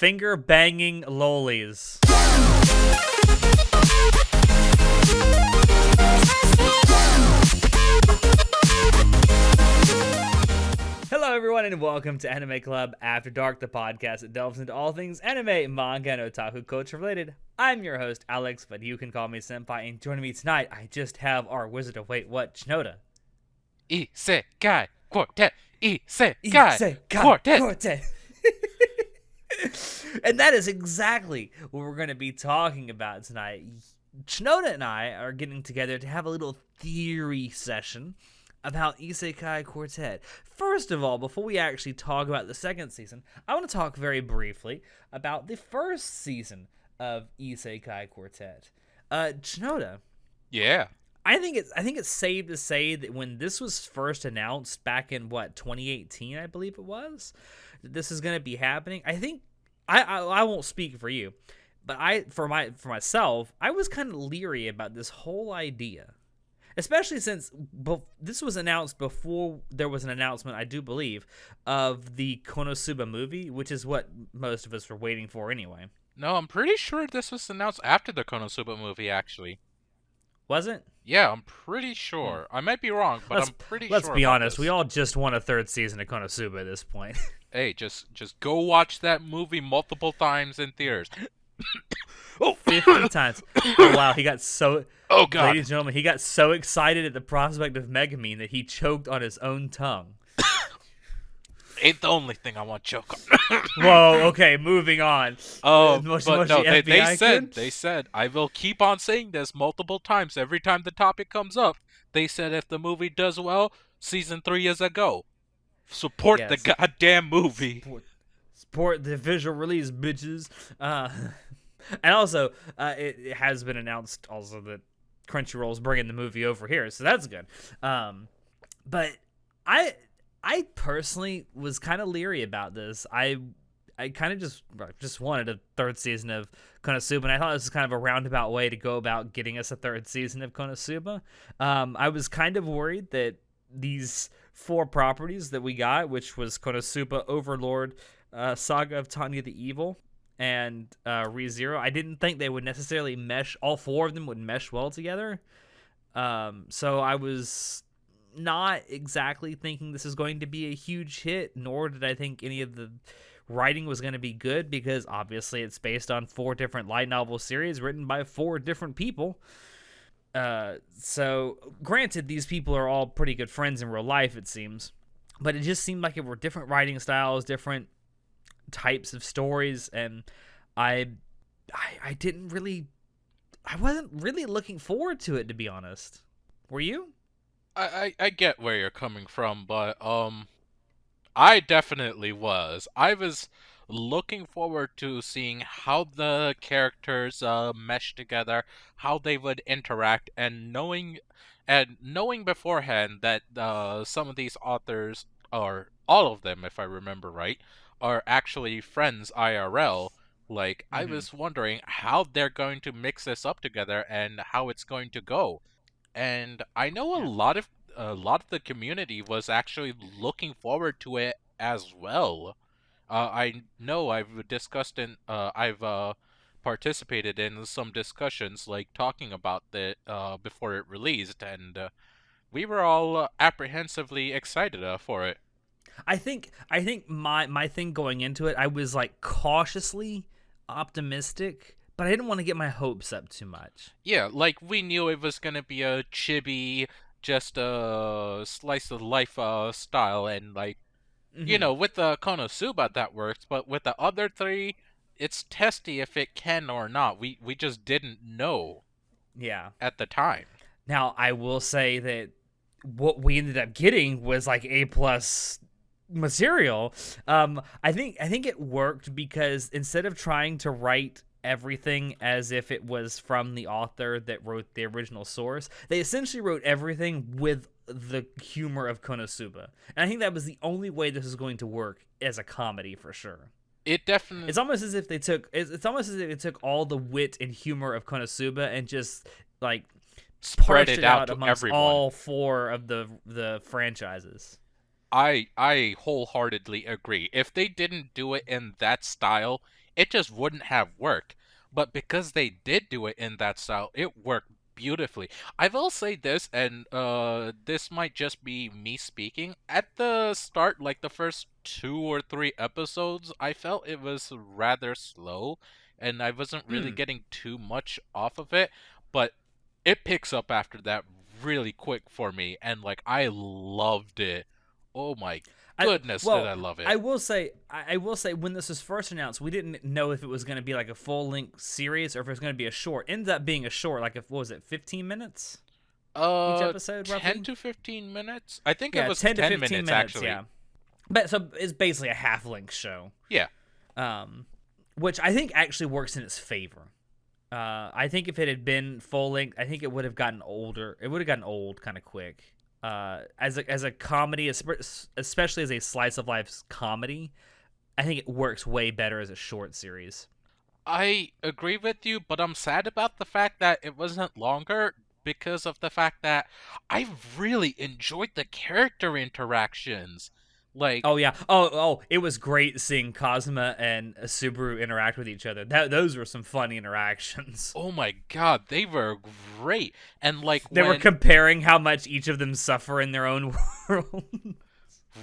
finger banging lolies. Hello everyone and welcome to Anime Club After Dark, the podcast that delves into all things anime, manga, and otaku culture related. I'm your host, Alex, but you can call me Senpai, and joining me tonight, I just have Wizard of Wait What, Shinoda. Isekai Quartet! Isekai Quartet! And that is exactly what we're going to be talking about tonight. Shinoda and I are getting together to have a little theory session about Isekai Quartet. First of all, before we actually talk about the second season, I want to talk very briefly about the first season of Isekai Quartet. Shinoda. Yeah. I think it's safe to say that when this was first announced back in 2018, I believe it was, that this is going to be happening. I think I won't speak for you, but for myself, I was kind of leery about this whole idea. Especially since this was announced before there was an announcement, I do believe, of the Konosuba movie, which is what most of us were waiting for anyway. No, I'm pretty sure this was announced after the Konosuba movie, actually. Was it? Yeah, I'm pretty sure. I might be wrong, but I'm pretty sure. Let's be honest, we all just want a third season of Konosuba at this point. Hey, just go watch that movie multiple times in theaters. 50 times. Oh, wow, he got so... Oh, God. Ladies and gentlemen, he got so excited at the prospect of Megumin that he choked on his own tongue. Ain't the only thing I want to choke on. Whoa, okay, moving on. Oh, Moshi but Moshi no, FBI they said, I will keep on saying this multiple times every time the topic comes up. They said if the movie does well, season 3 is a go. Support the goddamn movie. Support the visual release, bitches. And also, it has been announced also that Crunchyroll's bringing the movie over here, so that's good. But I personally was kind of leery about this. I kind of just wanted a third season of Konosuba, and I thought this was kind of a roundabout way to go about getting us a third season of Konosuba. I was kind of worried that these 4 properties that we got, which was Konosuba, Overlord, Saga of Tanya the Evil, and ReZero, I didn't think they would necessarily mesh. All 4 of them would mesh well together. So I was not exactly thinking this is going to be a huge hit, nor did I think any of the writing was going to be good, because obviously it's based on 4 different light novel series written by 4 different people. So granted, these people are all pretty good friends in real life, it seems, but it just seemed like it were different writing styles, different types of stories, and I wasn't really looking forward to it, to be honest. Were you? I get where you're coming from, but I definitely was. I was looking forward to seeing how the characters mesh together, how they would interact, and knowing beforehand that some of these authors, or all of them if I remember right, are actually friends IRL. Like, I was wondering how they're going to mix this up together and how it's going to go. And I know a lot of the community was actually looking forward to it as well. I know I've participated in some discussions, like talking about it before it released, and we were all apprehensively excited for it. I think my thing going into it, I was like cautiously optimistic, but I didn't want to get my hopes up too much. Yeah, like we knew it was gonna be a chibi, just a slice of life style, and like, you know, with the Konosuba that works, but with the other 3, it's testy if it can or not. We just didn't know. Yeah. At the time. Now I will say that what we ended up getting was like A+ material. I think it worked because instead of trying to write everything as if it was from the author that wrote the original source, they essentially wrote everything with the humor of Konosuba. And I think that was the only way this was going to work as a comedy for sure. It definitely... It's almost as if they took all the wit and humor of Konosuba and just like spread it out to amongst everyone. all 4 of the franchises. I wholeheartedly agree. If they didn't do it in that style, it just wouldn't have worked. But because they did do it in that style, it worked beautifully. I will say this, and this might just be me speaking. At the start, like the first 2 or 3 episodes, I felt it was rather slow, and I wasn't really Hmm. getting too much off of it. But it picks up after that really quick for me, and like I loved it. Oh my I goodness, did well, I love it! I will say when this was first announced, we didn't know if it was going to be like a full length series or if it was going to be a short. Ends up being a short, like what was it, 15 minutes each episode, Ten roughly? to 15 minutes. I think it Yeah, was 10 to 15 10 minutes minutes. actually. Yeah, but so it's basically a half length show, Yeah. um, which I think actually works in its favor. I think if it had been full length, I think it would have gotten older. It would have gotten old kind of quick. As a comedy, especially as a slice of life comedy, I think it works way better as a short series. I agree with you, but I'm sad about the fact that it wasn't longer because of the fact that I really enjoyed the character interactions. Like, Oh yeah. Oh, it was great seeing Kazuma and Subaru interact with each other. Those were some funny interactions. oh my god, they were great. And like They were when comparing how much each of them suffer in their own world.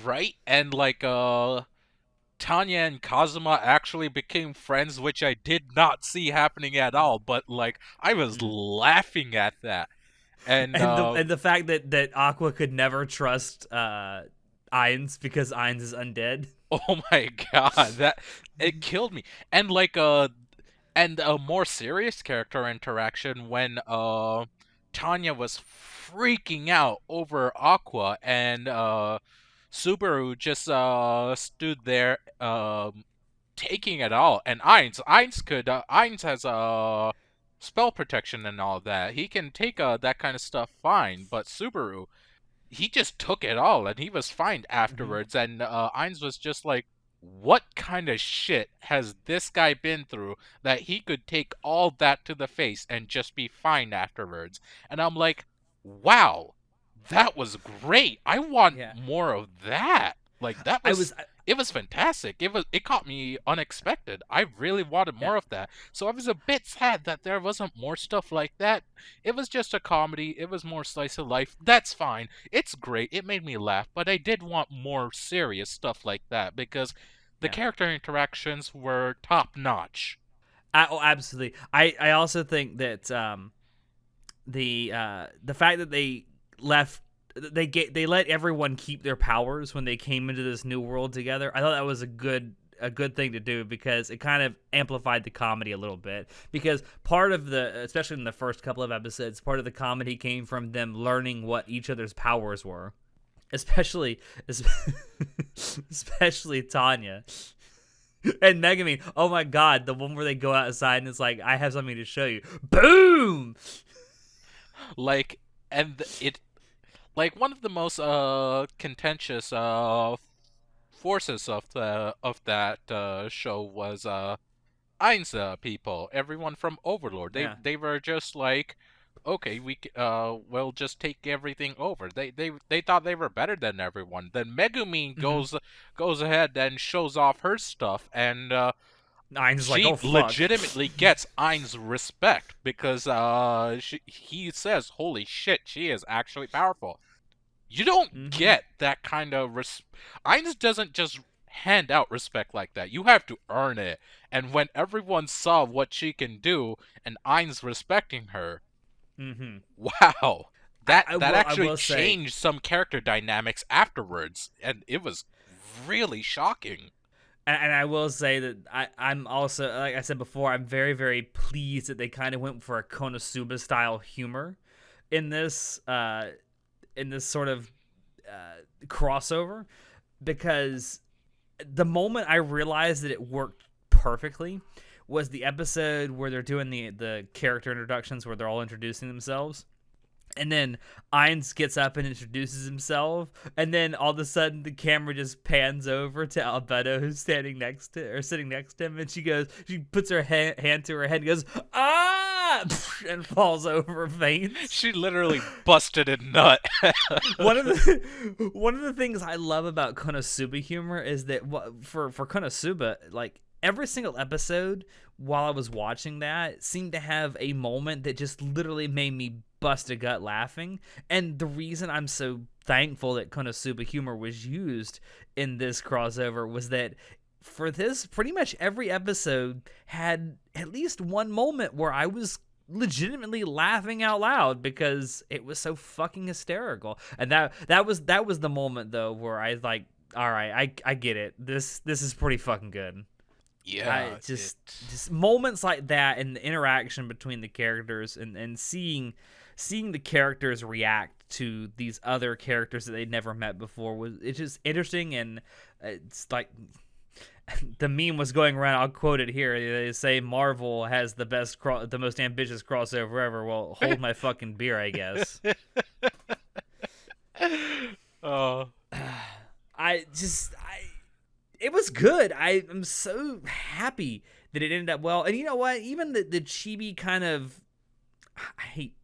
right and like Tanya and Kazuma actually became friends, which I did not see happening at all, but like I was Mhm. laughing at that. And And the fact that Aqua could never trust Ainz because Ainz is undead. oh my god, that it killed me. And like and a more serious character interaction when Tanya was freaking out over Aqua and Subaru just stood there taking it all. And Ainz has spell protection and all that. He can take that kind of stuff fine, but Subaru, he just took it all and he was fine Mhm. afterwards. And Ainz was just like, what kind of shit has this guy been through that he could take all that to the face and just be fine afterwards? And I'm like, wow, that was great. I want Yeah. more of that. Like that I was was I- it was fantastic. It caught me unexpected. I really wanted yeah. more of that. So I was a bit sad that there wasn't more stuff like that. It was just a comedy. It was more slice of life. That's fine. It's great. It made me laugh, but I did want more serious stuff like that because the Yeah. character interactions were top notch. Oh, absolutely. I also think that the fact that they let everyone keep their powers when they came into this new world together. I thought that was a good thing to do because it kind of amplified the comedy a little bit. Because part of especially in the first couple of episodes, part of the comedy came from them learning what each other's powers were. Especially, especially Tanya and Megumin. Oh my God, the one where they go outside and it's like, I have something to show you. Boom. Like and it like one of the most contentious forces of that show was Ainz people, everyone from Overlord. They Yeah. they were just like, okay, we'll just take everything over. They thought they were better than everyone. Then Megumin Mm-hmm. goes ahead and shows off her stuff, and Nine's like, oh she fuck. legitimately gets Ain's respect because he says, "Holy shit, she is actually powerful." You don't Mm-hmm. get that kind of Ainz doesn't just hand out respect like that. You have to earn it. And when everyone saw what she can do and Ainz respecting her, Mm-hmm. wow. I, That I that will I actually will say, changed some character dynamics afterwards, and it was really shocking. and I will say that I'm also, like I said before, I'm very very pleased that they kind of went for a Konosuba style humor in this sort of crossover, because the moment I realized that it worked perfectly was the episode where they're doing the character introductions where they're all introducing themselves. And then Ainz gets up and introduces himself, and then all of a sudden the camera just pans over to Albedo, who's standing next to or sitting next to him, and she puts her hand to her head and goes ah, and falls over, faints. She literally busted a nut. One of the things I love about Konosuba humor is that for Konosuba, like every single episode while I was watching that seemed to have a moment that just literally made me bust a gut laughing. And the reason I'm so thankful that Konosuba humor was used in this crossover was that for this, pretty much every episode had at least one moment where I was legitimately laughing out loud because it was so fucking hysterical. And that was the moment though where I was like, all right, I get it. This is pretty fucking good. I Yeah, it. just moments like that and the interaction between the characters and seeing the characters react to these other characters that they'd never met before was it's just interesting. And it's like the meme was going around. I'll quote it here. They say Marvel has the most ambitious crossover ever. Well, hold my fucking beer, I guess. uh, I it was good. I am so happy that it ended up well. And you know what? Even the chibi kind of, I hate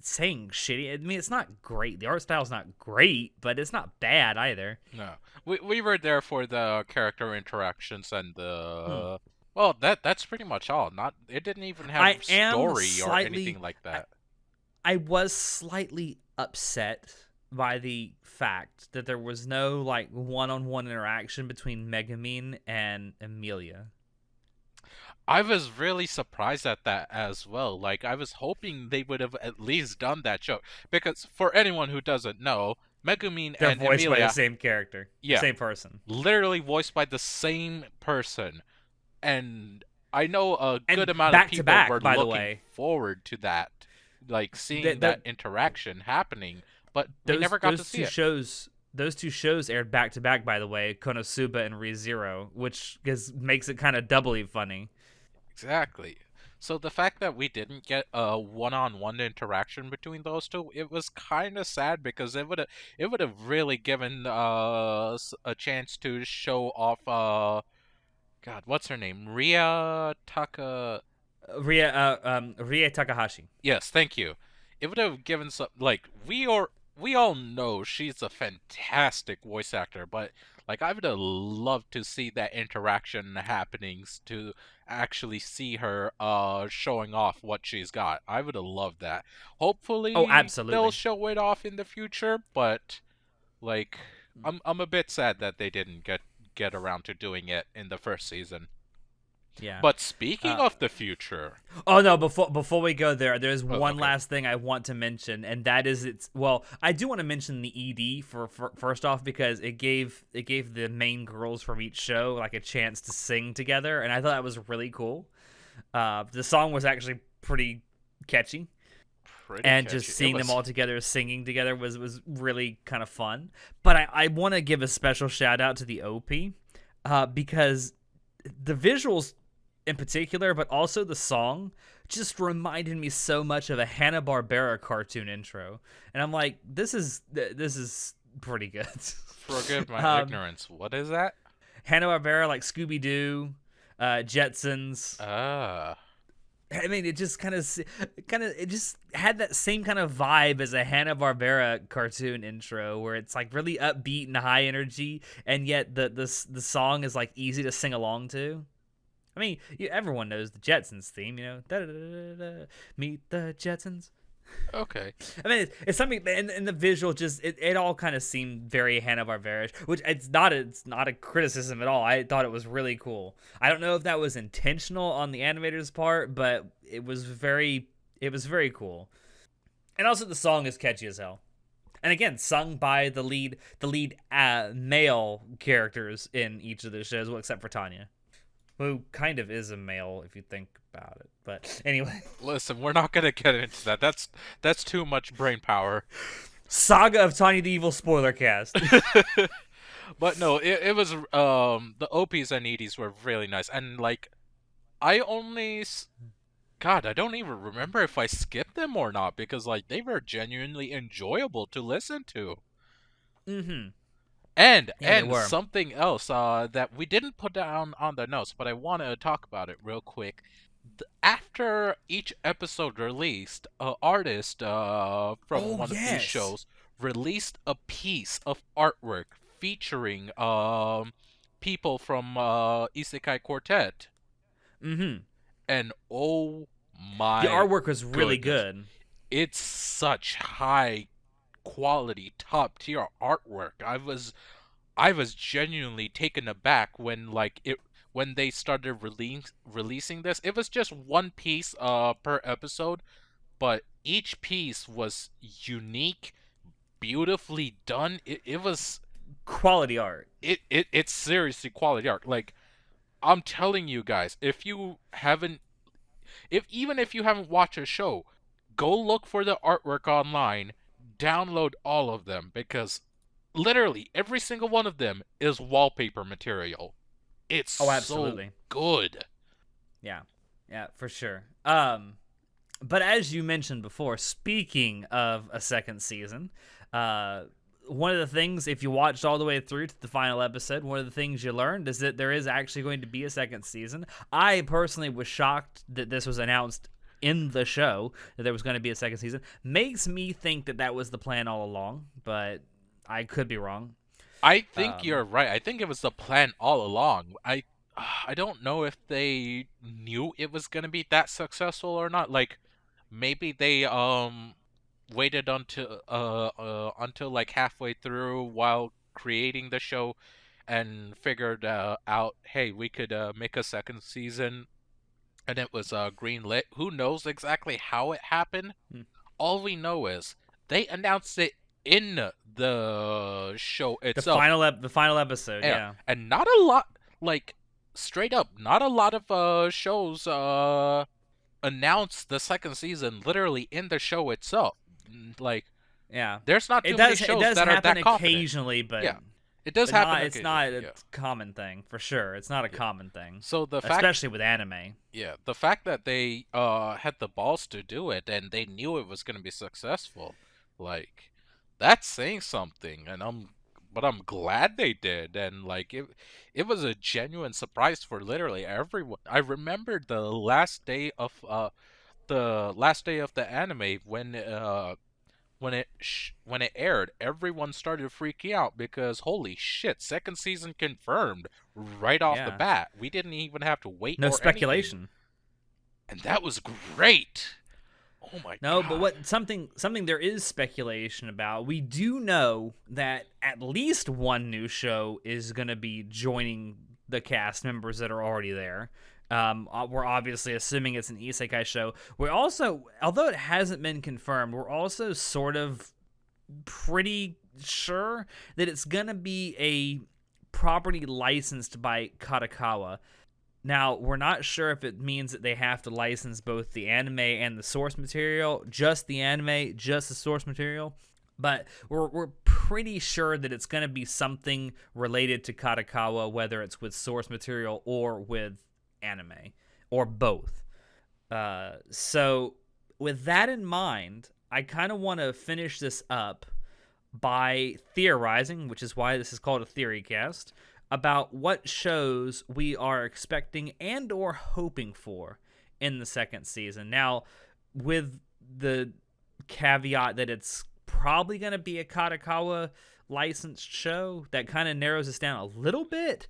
saying shitty. I mean, it's not great. The art style's not great, but it's not bad either. no, we were there for the character interactions and Hmm. the. Well, that's pretty much all. Not it didn't even have I am story or anything slightly, like I, that. I was slightly upset by the fact that there was no like one-on-one interaction between Megumin and Amelia. I was really surprised at that as well. Like, I was hoping they would have at least done that joke. Because, for anyone who doesn't know, Megumin They're and voiced by the Emilia, same character, the yeah, same person, literally voiced by the same person. And I know a good and amount of back to people were back. By the looking way, forward to that, like the, seeing that the, interaction happening, but we those never got to those see two it. shows those two shows aired back to back. By the way, Konosuba and ReZero, which makes it kind of doubly funny. Exactly. So the fact that we didn't get a one-on-one interaction between those two, it was kind of sad because it would have really given us a chance to show off God, what's her name? Ria Taka. Rie Takahashi. Yes, thank you. It would have given some like we all know she's a fantastic voice actor, but like I would have loved to see that interaction happenings to actually see her showing off what she's got. I would have loved that. Oh, Hopefully they'll absolutely. show it off in the future, but like I'm a bit sad that they didn't get around to doing it in the first season. Yeah. But speaking Uh, of the future, Oh no! Before we go there, there's oh, one okay. last thing I want to mention, and that is it's well, I do want to mention the ED for first off because it gave the main girls from each show like a chance to sing together, and I thought that was really cool. The song was actually pretty catchy, Pretty and just catchy. It seeing them was. all together singing together was really kind of fun. But I want to give a special shout out to the OP because the visuals in particular, but also the song just reminded me so much of a Hanna-Barbera cartoon intro. And I'm like, this is pretty good. Forgive my um, ignorance. What is that? Hanna-Barbera, like Scooby-Doo, Jetsons. Ah. I mean, it just it just had that same kind of vibe as a Hanna-Barbera cartoon intro, where it's like really upbeat and high energy, and yet the song is like easy to sing along to. I mean, everyone knows the Jetsons theme, Da, da, da, da, da, meet the Jetsons. Okay. I mean, it's something, and the visual just it all kind of seemed very Hanna Barbera, which it's not a criticism at all. I thought it was really cool. I don't know if that was intentional on the animator's part, but it was very cool. And also the song is catchy as hell. And again, sung by the lead male characters in each of the shows, well, except for Tanya, who kind of is a male if you think about it. But anyway, Listen, we're not gonna get into that. That's too much brain power. Saga of Tanya the Evil spoiler cast. But no, it was the OPs and EDs were really nice, and like I only God, I don't even remember if I skipped them or not because like they were genuinely enjoyable to listen to. Mm-hmm. And Yeah, they and were. something else that we didn't put down on the notes, but I want to talk about it real quick. After each episode released, an artist from Oh one of these yes. shows released a piece of artwork featuring people from Isekai Quartet, Mm-hmm. and oh The my artwork was really goodness, good. it's such high quality, top tier artwork. I was genuinely taken aback when when they started releasing this. It was just one piece per episode, but each piece was unique, beautifully done. Quality art. It's seriously quality art. Like, I'm telling you guys, if even if you haven't watched a show, go look for the artwork online, download all of them, because literally every single one of them is wallpaper material. It's Oh, so absolutely. good. Yeah. Yeah, for sure. But as you mentioned before, speaking of a second season, uh, one of the things, if you watched all the way through to the final episode, one of the things you learned is that there is actually going to be a second season. I personally was shocked that this was announced in the show that there was going to be a second season. Makes me think that that was the plan all along, but I could be wrong. I think Um, you're right. I think it was the plan all along. I don't know if they knew it was gonna be that successful or not. Like, maybe they waited until like halfway through while creating the show and figured out, hey, we could make a second season, and it was greenlit. Who knows exactly how it happened? All we know is they announced it in the show itself. the final episode, Yeah, yeah. and not a lot, like, straight up, not a lot of shows announce the second season literally in the show itself. Like, Yeah. there's not too many It shows does that are happen that confident. occasionally, Yeah, it does but happen not it's occasionally. not a Yeah, common thing for sure. It's not a yeah. common thing, So the fact, especially with anime. yeah, the fact that they had the balls to do it and they knew it was gonna be successful, like, that's saying something. And I'm glad they did. And like, it was a genuine surprise for literally everyone. I remember the last day of the anime when it aired, everyone started freaking out because holy shit, second season confirmed right off the Yeah. bat. We didn't even have to wait No or anything, speculation. and that was great. Oh my No, but god. what something there is speculation about. We do know that at least one new show is going to be joining the cast members that are already there. We're obviously assuming it's an isekai show. We're also, although it hasn't been confirmed, we're also sort of pretty sure that it's gonna be a property licensed by Katakawa. Now, we're not sure if it means that they have to license both the anime and the source material, just the anime, just the source material, but we're pretty sure that it's going to be something related to Katakawa, whether it's with source material or with anime, or both. So, with that in mind, I kind of want to finish this up by theorizing, which is why this is called a theory cast, about what shows we are expecting and or hoping for in the second season. Now, with the caveat that it's probably going to be a Katakawa licensed show, that kind of narrows us down a little bit.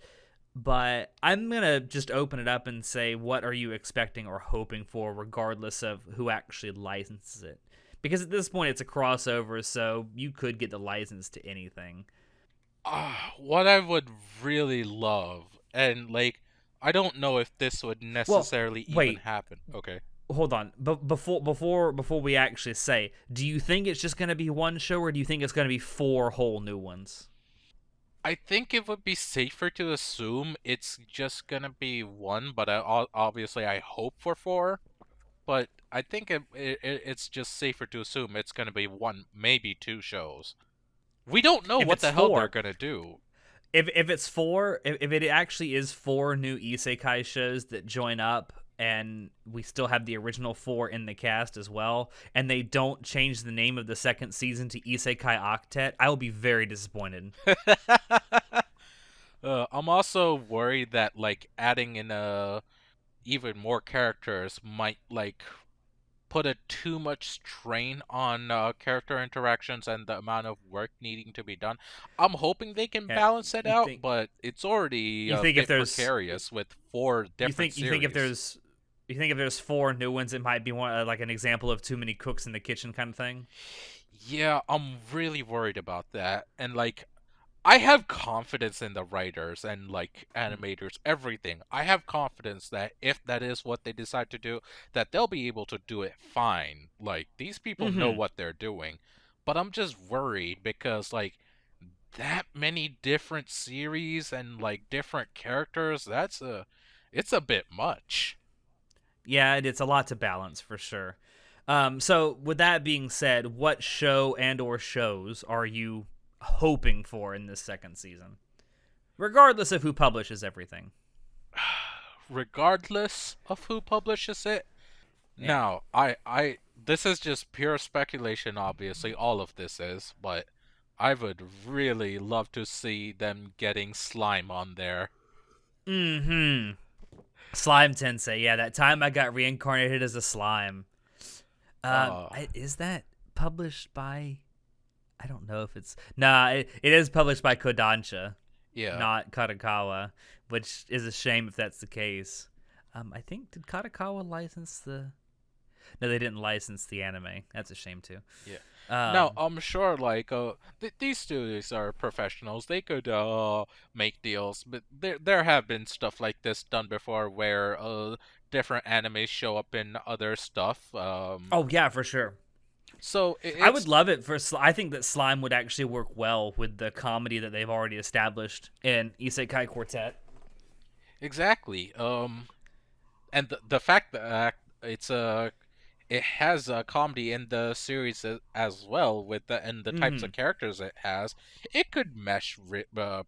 But I'm going to just open it up and say, what are you expecting or hoping for, regardless of who actually licenses it? Because at this point, it's a crossover, so you could get the license to anything. What I would really love, and like, I don't know if this would Well, necessarily even wait, happen. Okay. hold on. But before we actually say, do you think it's just going to be one show, or do you think it's going to be four whole new ones? I think it would be safer to assume it's just gonna be one, but obviously I hope for four. But I think it's just safer to assume it's gonna be one, maybe two shows. We don't know If what it's the hell they're four, gonna do. if it's four, if it actually is four new isekai shows that join up, and we still have the original four in the cast as well, and they don't change the name of the second season to Isekai Octet, I will be very disappointed. I'm also worried that like adding in even more characters might like put a too much strain on character interactions and the amount of work needing to be done. I'm hoping they can Yeah, balance it you out, think but it's already you a think if bit there's precarious with four you different think you think if series. there's you think if there's four new ones, it might be one like an example of too many cooks in the kitchen kind of thing. Yeah, I'm really worried about that. And like I have confidence in the writers and like animators, everything. I have confidence that if that is what they decide to do, that they'll be able to do it fine. Like these people know Mm-hmm. what they're doing. But I'm just worried because like that many different series and like different characters, it's a bit much. Yeah, it's a lot to balance for sure. So with that being said, what show and or shows are you hoping for in this second season, regardless of who publishes everything? Regardless of who publishes it. Yeah. Now, this is just pure speculation, obviously, all of this is, but I would really love to see them getting slime on there. Mm-hmm. Slime Tensei. Yeah, that time I got reincarnated as a slime. Uh, Is that published by? I don't know if it's. Nah, it is published by Kodansha, yeah. not Kadokawa, which is a shame if that's the case. I think did Kadokawa license the? No, they didn't license the anime. That's a shame too. Yeah. Now, Um, I'm sure, like, these studios are professionals. They could, make deals, but there have been stuff like this done before where, different animes show up in other stuff. oh yeah, for sure. So I would it's love it for. I think that Slime would actually work well with the comedy that they've already established in Isekai Quartet. exactly, and the fact that it's it has a comedy in the series as well with the and the types Mm-hmm. of characters it has, it could mesh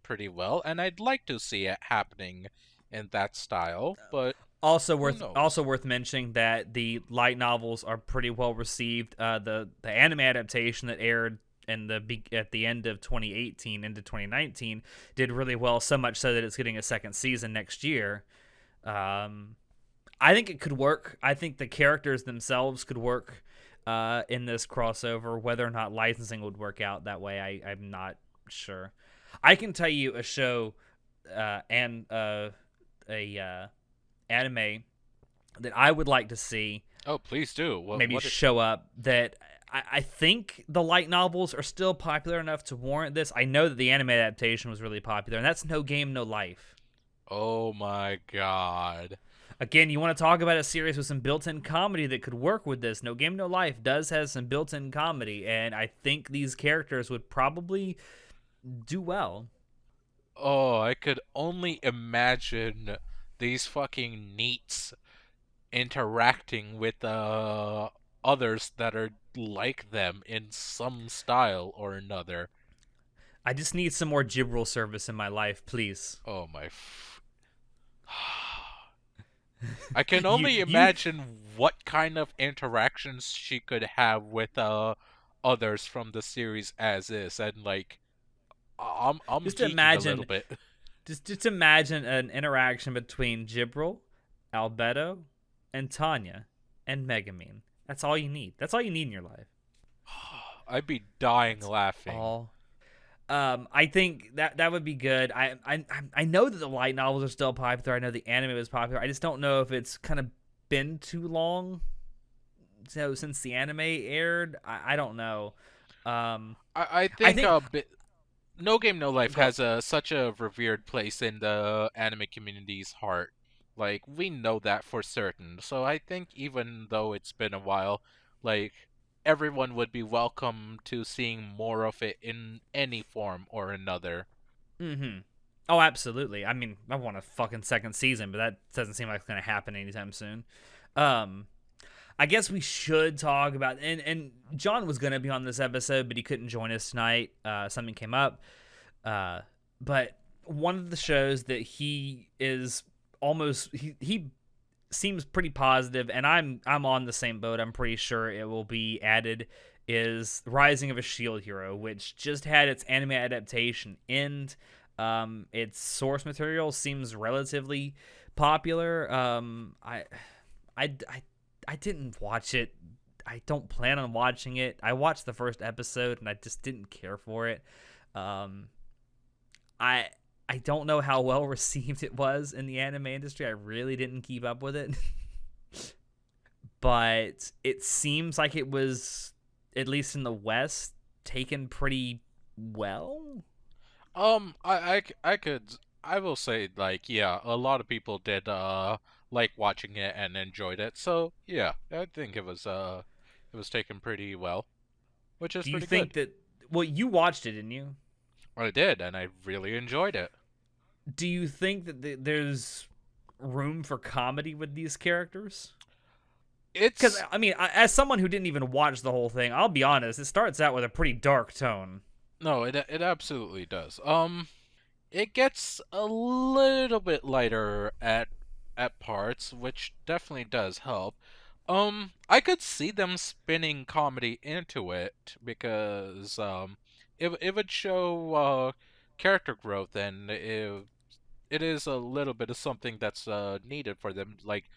pretty well, and I'd like to see it happening in that style, but who Also knows? worth mentioning that the light novels are pretty well received. The anime adaptation that aired at the end of 2018 into 2019 did really well. So much so that it's getting a second season next year. Um, I think it could work. I think the characters themselves could work in this crossover. Whether or not licensing would work out that way, I'm not sure. I can tell you a show and a anime that I would like to see Oh, please do. maybe show up that I think the light novels are still popular enough to warrant this. I know that the anime adaptation was really popular, and that's No Game, No Life. Oh my god. Again, you want to talk about a series with some built-in comedy that could work with this. No Game No Life does have some built-in comedy, and I think these characters would probably do well. Oh, I could only imagine these fucking neats interacting with others that are like them in some style or another. I just need some more Gibril service in my life, please. Oh my. I can you only you imagine what kind of interactions she could have with others from the series as is, and like I'm just geeking a little imagine bit. just imagine an interaction between Gibril, Albedo, and Tanya and Megamine. That's all you need. That's all you need in your life. I'd be dying That's laughing. all. I think that would be good. I know that the light novels are still popular. I know the anime was popular. I just don't know if it's kind of been too long. So since the anime aired, I don't know. Um, I I think think No Game No Life go. has such a revered place in the anime community's heart. Like we know that for certain. So I think even though it's been a while, like everyone would be welcome to seeing more of it in any form or another. Mm-hmm. Oh, absolutely. I mean, I want a fucking second season, but that doesn't seem like it's gonna happen anytime soon. Um, I guess we should talk about and John was gonna be on this episode, but he couldn't join us tonight. Something came up. Uh, but one of the shows that he is almost he seems pretty positive, and I'm on the same boat. I'm pretty sure it will be added. Is Rising of a Shield Hero, which just had its anime adaptation end. Its source material seems relatively popular. I I didn't watch it. I don't plan on watching it. I watched the first episode and I just didn't care for it. Um, I I don't know how well received it was in the anime industry. I really didn't keep up with it, but it seems like it was, at least in the West, taken pretty well. I could, I will say, like, yeah, a lot of people did, like watching it and enjoyed it. So, yeah, I think it was taken pretty well, which is Do you pretty think good. that? Well, you watched it, didn't you? I did, and I really enjoyed it. Do you think that there's room for comedy with these characters? Because It's, I mean, as someone who didn't even watch the whole thing, I'll be honest. It starts out with a pretty dark tone. no, it absolutely does. It gets a little bit lighter at parts, which definitely does help. I could see them spinning comedy into it because it would show character growth, and it is a little bit of something that's needed for them, like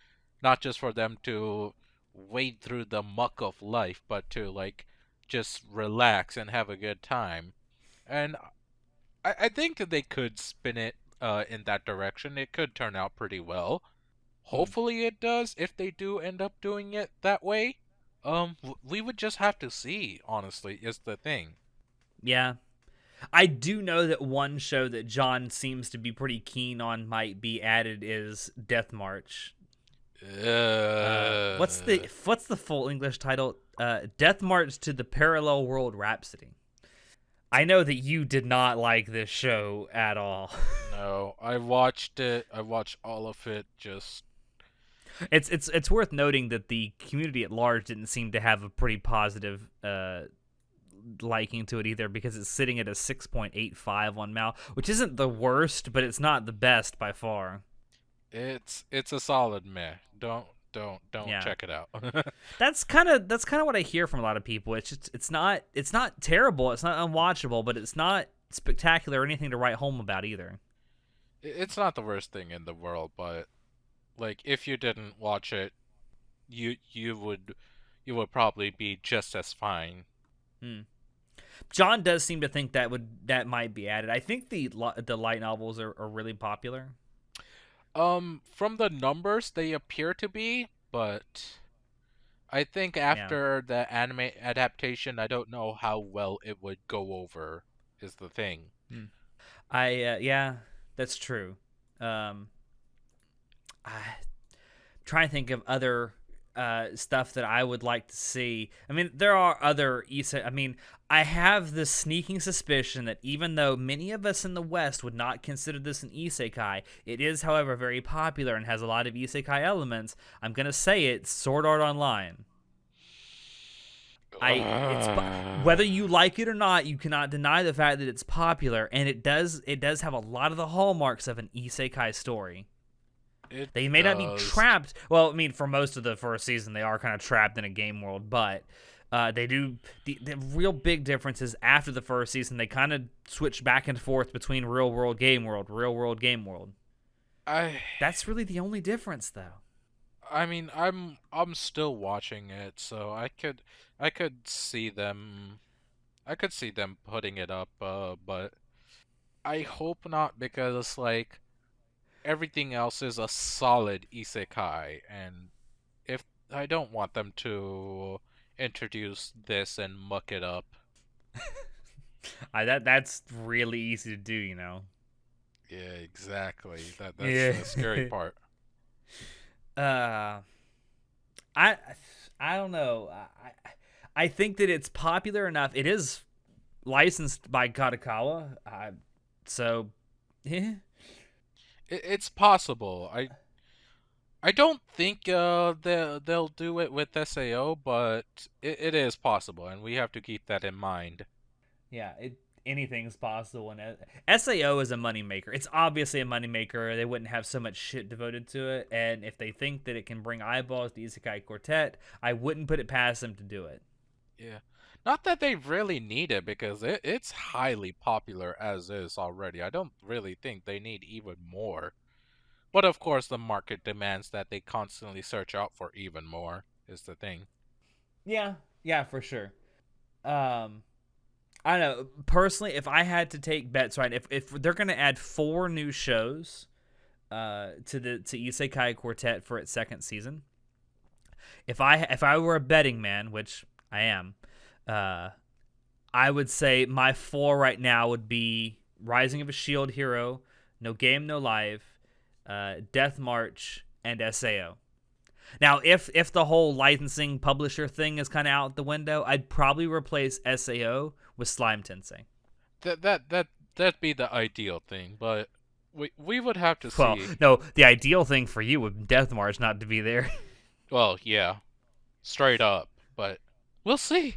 not just for them to wade through the muck of life, but to like just relax and have a good time. And I think that they could spin it in that direction. It could turn out pretty well. Hmm. Hopefully it does if they do end up doing it that way. We would just have to see, honestly, is the thing. Yeah, I do know that one show that John seems to be pretty keen on might be added is Death March. What's the full English title? Death March to the Parallel World Rhapsody. I know that you did not like this show at all. No, I watched it. I watched all of it. Just It's worth noting that the community at large didn't seem to have a pretty positive liking to it either, because it's sitting at a 6.85 on Mal, which isn't the worst, but it's not the best by far. it's a solid meh. Don't Yeah. check it out. That's kind of what I hear from a lot of people. It's not terrible, it's not unwatchable, but it's not spectacular or anything to write home about either. It's not the worst thing in the world, but like if you didn't watch it, you would probably be just as fine. Hmm. John does seem to think that might be added. I think the light novels are really popular. From the numbers, they appear to be, but I think Yeah. after the anime adaptation, I don't know how well it would go over, is the thing. Hmm. Yeah, that's true. Um, I trying to think of other stuff that I would like to see. I mean, there are other isekai. I mean, I have this sneaking suspicion that even though many of us in the West would not consider this an isekai, it is, however, very popular and has a lot of isekai elements. I'm gonna say it: Sword Art Online. I it's Ugh. Whether you like it or not, you cannot deny the fact that it's popular, and it does have a lot of the hallmarks of an isekai story. It They may not be does. trapped. Well, I mean, for most of the first season, they are kind of trapped in a game world, but they do. The real big difference is after the first season, they kind of switch back and forth between real world, game world, real world, game world. I That's really the only difference, though. I mean, I'm still watching it, so I could see them I could see them putting it up, but I hope not because like everything else is a solid isekai, and if I don't want them to introduce this and muck it up. That's really easy to do, you know. Yeah, exactly. That's Yeah. the scary part. uh, I I don't know. I think that it's popular enough. It is licensed by Kadokawa, so yeah. It's possible. I don't think they'll do it with SAO, but it is possible, and we have to keep that in mind. Yeah, anything's possible. And SAO is a moneymaker. It's obviously a moneymaker. They wouldn't have so much shit devoted to it. And if they think that it can bring eyeballs to Isekai Quartet, I wouldn't put it past them to do it. Yeah. Not that they really need it because it's highly popular as is already. I don't really think they need even more. But of course, the market demands that they constantly search out for even more. is the thing. Yeah, yeah, for sure. Um, I don't know. Personally, if I had to take bets, right, if they're gonna add 4 new shows, to Isekai Quartet for its second season, if I were a betting man, which I am, uh, I would say my 4 right now would be Rising of a Shield Hero, No Game No Life, Death March, and Sao. Now, if the whole licensing publisher thing is kind of out the window, I'd probably replace Sao with Slime Tensei. That'd be the ideal thing, but we would have to Well, see. no, the ideal thing for you would Death March not to be there. Well, yeah, straight up, but we'll see.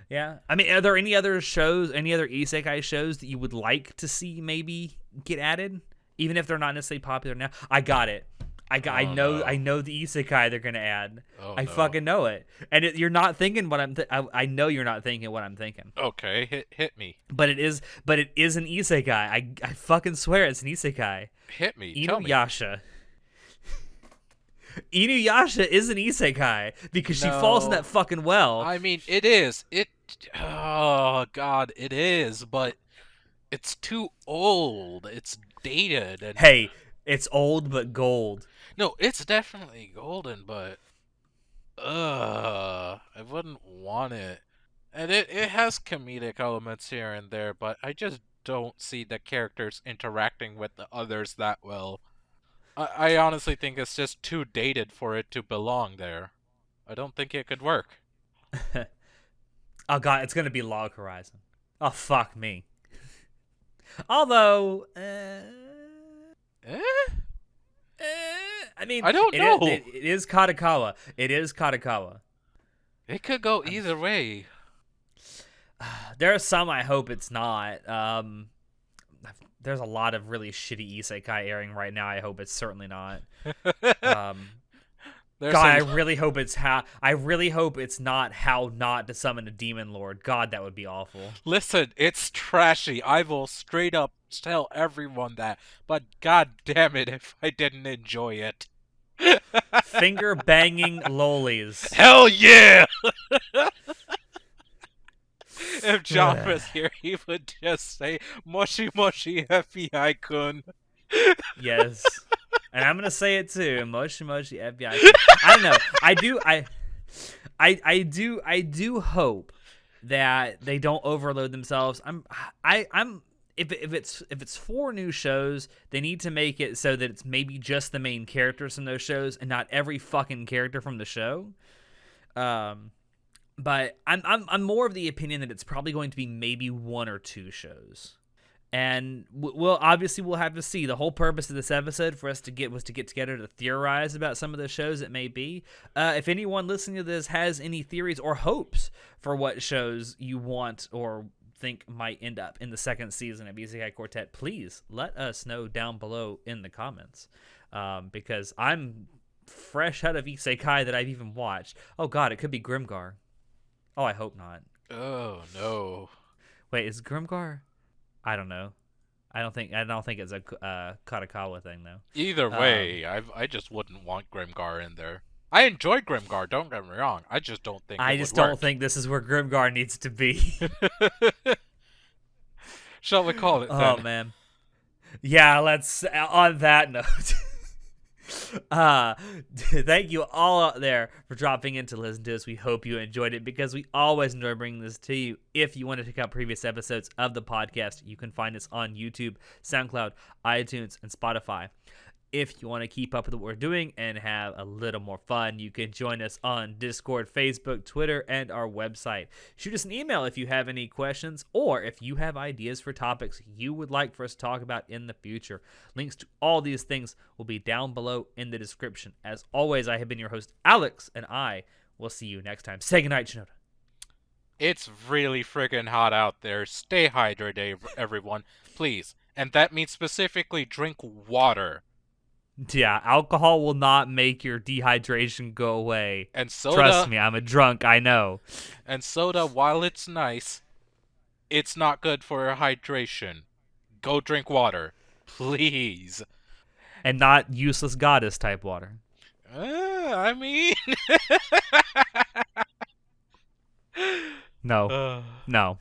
Yeah, I mean, are there any other shows, any other isekai shows that you would like to see maybe get added, even if they're not necessarily popular now? I got it. Oh no. I know the isekai they're gonna add. Oh I no. fucking know it, and you're not thinking what I know you're not thinking what I'm thinking. Okay, hit me. But it is an isekai. I fucking swear it's an isekai. Hit me. Tell me. Inuyasha. Inuyasha is an isekai because she falls in No. that fucking well. I mean, it is. Oh god, it is, but it's too old. It's dated and Hey, it's old but gold. no, it's definitely golden, but I wouldn't want it. And it has comedic elements here and there, but I just don't see the characters interacting with the others that well. I honestly think it's just too dated for it to belong there. I don't think it could work. Oh god, it's gonna be Log Horizon. Oh fuck me. Although, Eh? I mean, I don't know. it is Katakawa. It is Katakawa. It could go either way. There are some I hope it's not. There's a lot of really shitty isekai airing right now. I hope it's certainly not. Um, There's God, I a really hope it's how. I really hope it's not how not to summon a demon lord. God, that would be awful. listen, it's trashy. I will straight up tell everyone that. But god damn it if I didn't enjoy it. Finger banging lolies. Hell yeah! If John was here, he would just say Moshi Moshi FBI-kun. Yes. And I'm gonna say it too. Moshi Moshi FBI. I don't know. I do hope that they don't overload themselves. I'm if it's 4 new shows, they need to make it so that it's maybe just the main characters from those shows and not every fucking character from the show. But I'm more of the opinion that it's probably going to be maybe 1 or 2 shows. And we'll have to see. The whole purpose of this episode for us to get together to theorize about some of the shows it may be. If anyone listening to this has any theories or hopes for what shows you want or think might end up in the second season of Isekai Quartet, please let us know down below in the comments. Because I'm fresh out of Isekai that I've even watched. Oh god, it could be Grimgar. Oh, I hope not. Oh no. Wait, is Grimgar? I don't know. I don't think it's a Katakawa thing though. Either way, I just wouldn't want Grimgar in there. I enjoyed Grimgar, don't get me wrong. I just don't think I it just would don't work. think this is where Grimgar needs to be. Shall we call it then? Oh man. Yeah, let's on that note. Thank you all out there for dropping in to listen to us. We hope you enjoyed it because we always enjoy bringing this to you. If you want to check out previous episodes of the podcast, you can find us on YouTube, SoundCloud, iTunes, and Spotify. If you want to keep up with what we're doing and have a little more fun, you can join us on Discord, Facebook, Twitter, and our website. Shoot us an email if you have any questions or if you have ideas for topics you would like for us to talk about in the future. Links to all these things will be down below in the description. As always, I have been your host, Alex, and I will see you next time. Say goodnight, Shinoda. It's really friggin' hot out there. Stay hydrated, everyone. Please. And that means specifically drink water. Yeah, alcohol will not make your dehydration go away. And soda. Trust me, I'm a drunk, I know. And soda, while it's nice, it's not good for your hydration. Go drink water. Please. And not useless goddess type water. I mean, No, uh, no.